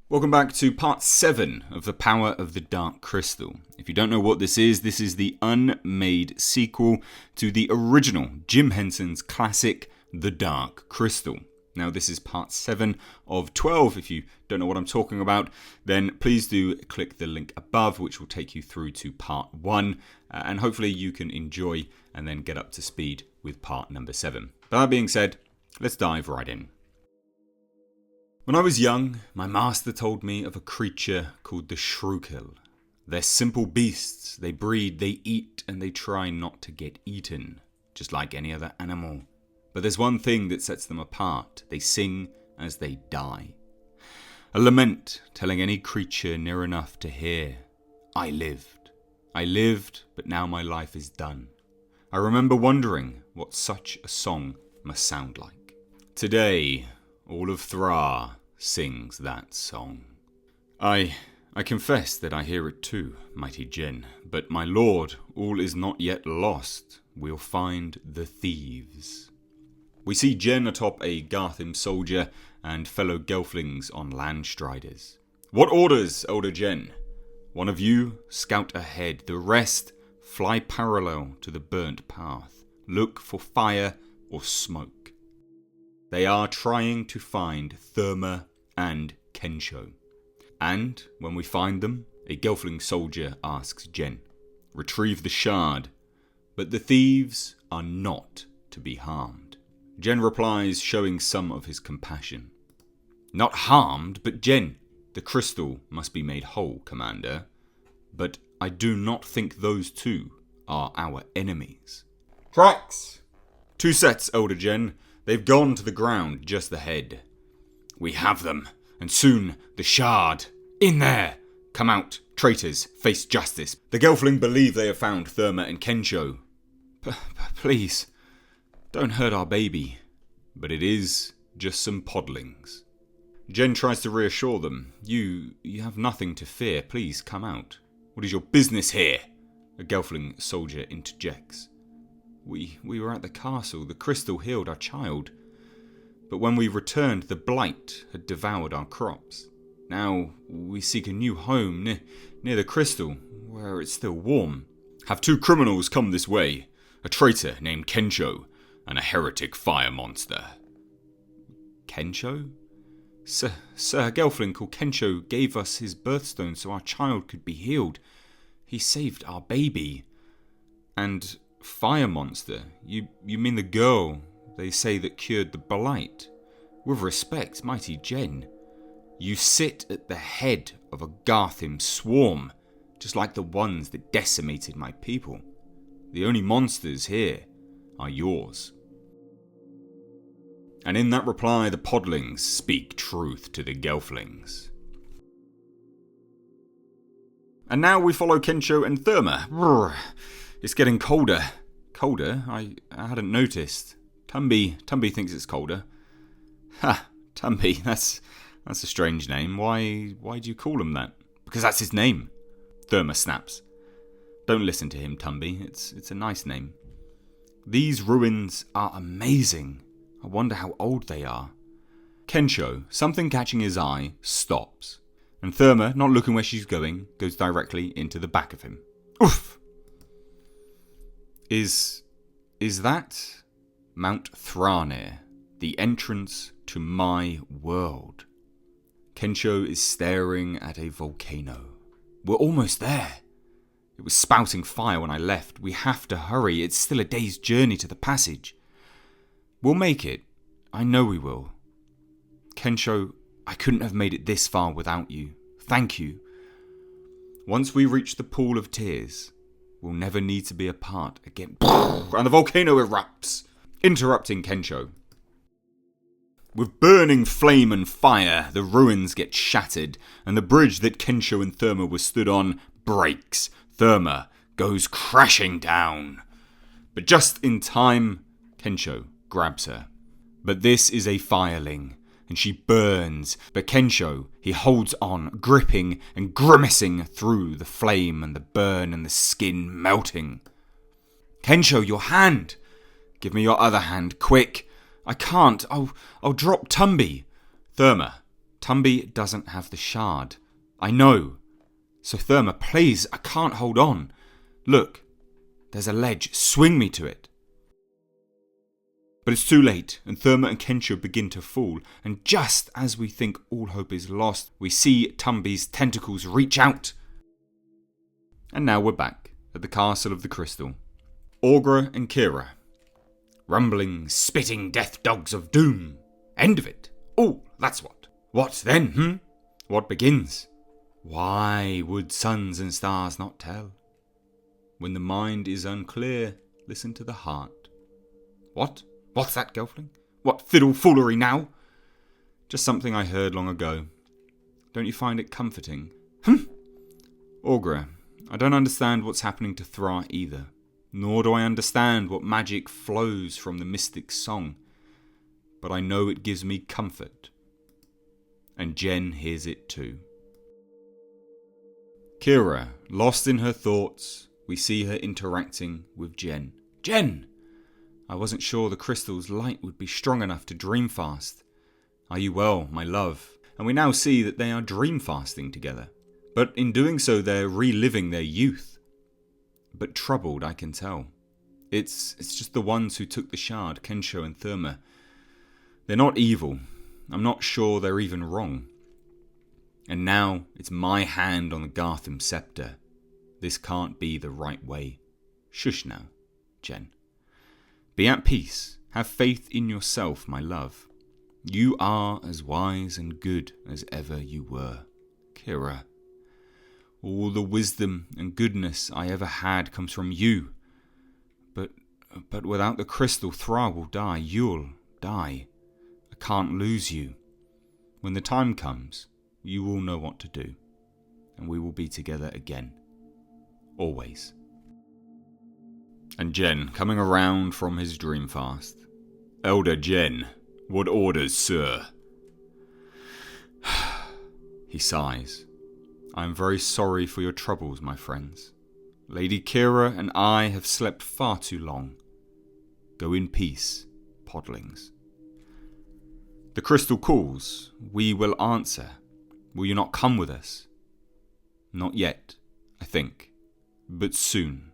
Welcome back to part 7 of The Power of the Dark Crystal. If you don't know what this is the Unmade sequel to the original Jim Henson's classic The Dark Crystal. Now this is part 7 of 12. If you don't know what I'm talking about, then please do click the link above, which will take you through to part 1, and hopefully you can enjoy and then get up to speed with part number 7. But that being said, let's dive right in. When I was young, my master told me of a creature called the Shrewkill. They're simple beasts, they breed, they eat, and they try not to get eaten, just like any other animal. But there's one thing that sets them apart: they sing as they die. A lament telling any creature near enough to hear. I lived, but now my life is done. I remember wondering what such a song must sound like. Today, all of Thra sings that song. I confess that I hear it too, mighty Jen, but my lord, all is not yet lost. We'll find the thieves. We see Jen atop a Garthim soldier and fellow gelflings on landstriders. What orders, Elder Jen? One of you scout ahead, the rest fly parallel to the burnt path. Look for fire or smoke. They are trying to find Therma and Kensho. And when we find them, a gelfling soldier asks Jen, retrieve the shard, but the thieves are not to be harmed. Jen replies, showing some of his compassion. Not harmed, but Jen, the crystal must be made whole, Commander. But I do not think those two are our enemies. Tracks! 2 sets, Elder Jen. They've gone to the ground just ahead. We have them, and soon the shard. In there! Come out, traitors, face justice. The gelfling believe they have found Therma and Kensho. Please, don't hurt our baby. But it is just some podlings. Jen tries to reassure them. You have nothing to fear. Please come out. What is your business here? A gelfling soldier interjects. We were at the castle. The crystal healed our child. But when we returned, the blight had devoured our crops. Now we seek a new home near the crystal, where it's still warm. Have 2 criminals come this way. A traitor named Kensho and a heretic fire monster. Kensho? Sir, a gelfling called Kensho gave us his birthstone so our child could be healed. He saved our baby. And fire monster? You mean the girl they say that cured the blight? With respect, mighty Jen, you sit at the head of a Garthim swarm, just like the ones that decimated my people. The only monsters here are yours. And in that reply, the podlings speak truth to the gelflings. And now we follow Kensho and Therma. It's getting colder. Colder? I hadn't noticed. Tumby thinks it's colder. Ha! Tumby, that's a strange name. Why do you call him that? Because that's his name. Therma snaps. Don't listen to him, Tumby. It's a nice name. These ruins are amazing. I wonder how old they are. Kensho, something catching his eye, stops. And Therma, not looking where she's going, goes directly into the back of him. Oof! Is that Mount Thranir, the entrance to my world? Kensho is staring at a volcano. We're almost there. It was spouting fire when I left. We have to hurry. It's still a day's journey to the passage. We'll make it. I know we will. Kensho, I couldn't have made it this far without you. Thank you. Once we reach the pool of tears, we'll never need to be apart again. And the volcano erupts, interrupting Kensho. With burning flame and fire, the ruins get shattered, and the bridge that Kensho and Therma were stood on breaks. Therma goes crashing down. But just in time, Kensho grabs her. But this is a fireling, and she burns. But Kensho, he holds on, gripping and grimacing through the flame and the burn and the skin melting. Kensho, your hand! Give me your other hand, quick! I can't, I'll drop Tumby. Therma, Tumby doesn't have the shard. I know. So Therma, please, I can't hold on. Look, there's a ledge. Swing me to it. But it's too late, and Therma and Kensho begin to fall, and just as we think all hope is lost, we see Tumby's tentacles reach out. And now we're back at the Castle of the Crystal. Aughra and Kira. Rumbling, spitting death dogs of doom. End of it. Oh, that's what. What then, What begins? Why would suns and stars not tell? When the mind is unclear, listen to the heart. What? What's that, Gelfling? What fiddle foolery now? Just something I heard long ago. Don't you find it comforting? Aughra, I don't understand what's happening to Thra either. Nor do I understand what magic flows from the mystic song. But I know it gives me comfort. And Jen hears it too. Kira, lost in her thoughts, we see her interacting with Jen. Jen! I wasn't sure the crystal's light would be strong enough to dream fast. Are you well, my love? And we now see that they are dream fasting together. But in doing so, they're reliving their youth. But troubled, I can tell. It's just the ones who took the shard, Kensho and Therma. They're not evil. I'm not sure they're even wrong. And now it's my hand on the Gartham scepter. This can't be the right way. Shush now, Jen. Be at peace. Have faith in yourself, my love. You are as wise and good as ever you were. Kira. All the wisdom and goodness I ever had comes from you. But without the crystal, Thra will die. You'll die. I can't lose you. When the time comes, you will know what to do. And we will be together again. Always. And Jen, coming around from his dream fast. Elder Jen, what orders, sir? He sighs. I am very sorry for your troubles, my friends. Lady Kira and I have slept far too long. Go in peace, podlings. The crystal calls. We will answer. Will you not come with us? Not yet, I think, but soon.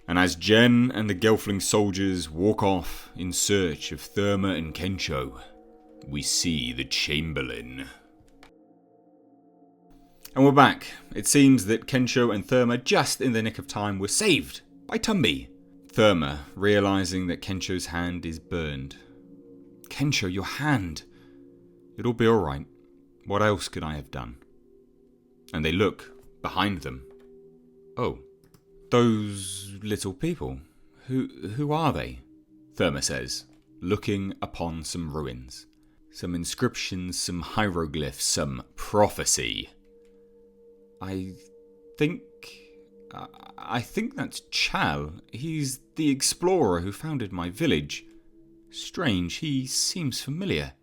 And as Jen and the Gelfling soldiers walk off in search of Therma and Kensho, we see the Chamberlain. And we're back. It seems that Kensho and Therma, just in the nick of time, were saved by Tumby. Therma, realising that Kensho's hand is burned. Kensho, your hand. It'll be alright. What else could I have done? And they look behind them. Oh. Those little people. Who are they? Therma says, looking upon some ruins. Some inscriptions, some hieroglyphs, some prophecy. I think that's Chal. He's the explorer who founded my village. Strange, he seems familiar.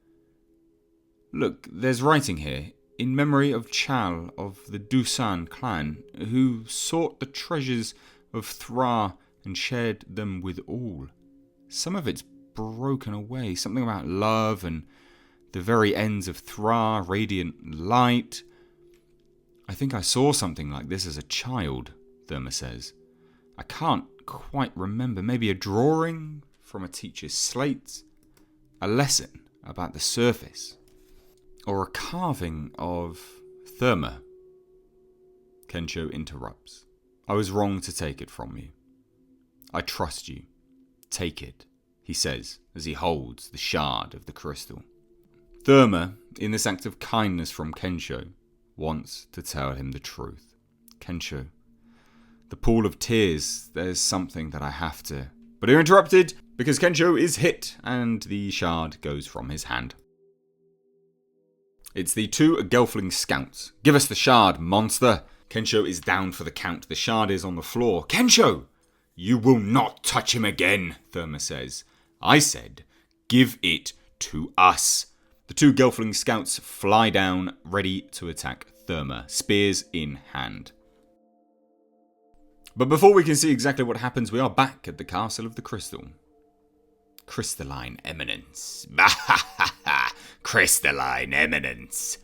Look, there's writing here. In memory of Chal of the Dusan clan, who sought the treasures of Thra and shared them with all. Some of it's broken away, something about love and the very ends of Thra, radiant light. I think I saw something like this as a child, Therma says. I can't quite remember, maybe a drawing from a teacher's slate, a lesson about the surface. Or a carving of Therma. Kensho interrupts. I was wrong to take it from you. I trust you. Take it, he says, as he holds the shard of the crystal. Therma, in this act of kindness from Kensho, wants to tell him the truth. Kensho, the pool of tears, there's something that I have to... But you're interrupted, because Kensho is hit, and the shard goes from his hand. It's the two Gelfling scouts. Give us the shard, monster. Kensho is down for the count. The shard is on the floor. Kensho! You will not touch him again, Therma says. I said, give it to us. The two Gelfling scouts fly down, ready to attack Therma, spears in hand. But before we can see exactly what happens, we are back at the Castle of the Crystal. Crystalline eminence. Bahahaha! Crystalline eminence.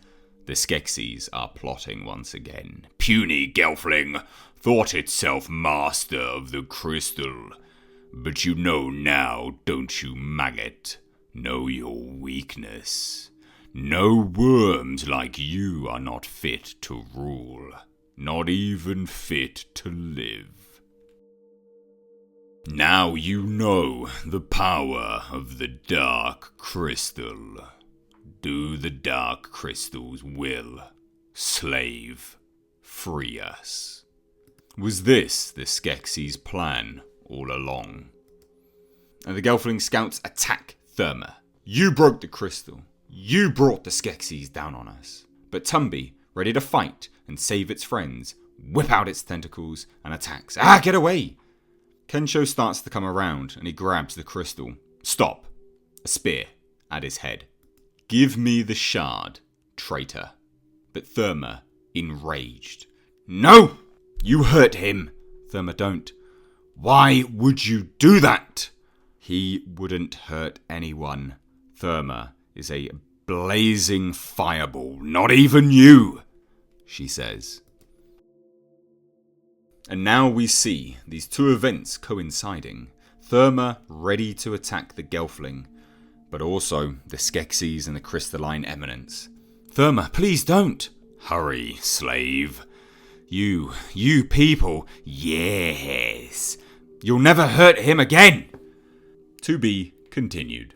The Skeksis are plotting once again. Puny Gelfling thought itself master of the crystal. But you know now, don't you, maggot? Know your weakness. No worms like you are not fit to rule. Not even fit to live. Now you know the power of the Dark Crystal. Do the Dark Crystal's will. Slave, free us. Was this the Skeksis' plan all along? And the Gelfling scouts attack Therma. You broke the crystal. You brought the Skeksis down on us. But Tumby, ready to fight and save its friends, whip out its tentacles and attacks. Get away! Kensho starts to come around and he grabs the crystal. Stop. A spear at his head. Give me the shard, traitor. But Therma, enraged. No! You hurt him. Therma, don't. Why would you do that? He wouldn't hurt anyone. Therma is a blazing fireball. Not even you, she says. And now we see these two events coinciding. Therma ready to attack the Gelfling, but also the Skeksis and the Crystalline Eminence. Therma, please don't. Hurry, slave. You people, yes. You'll never hurt him again. To be continued.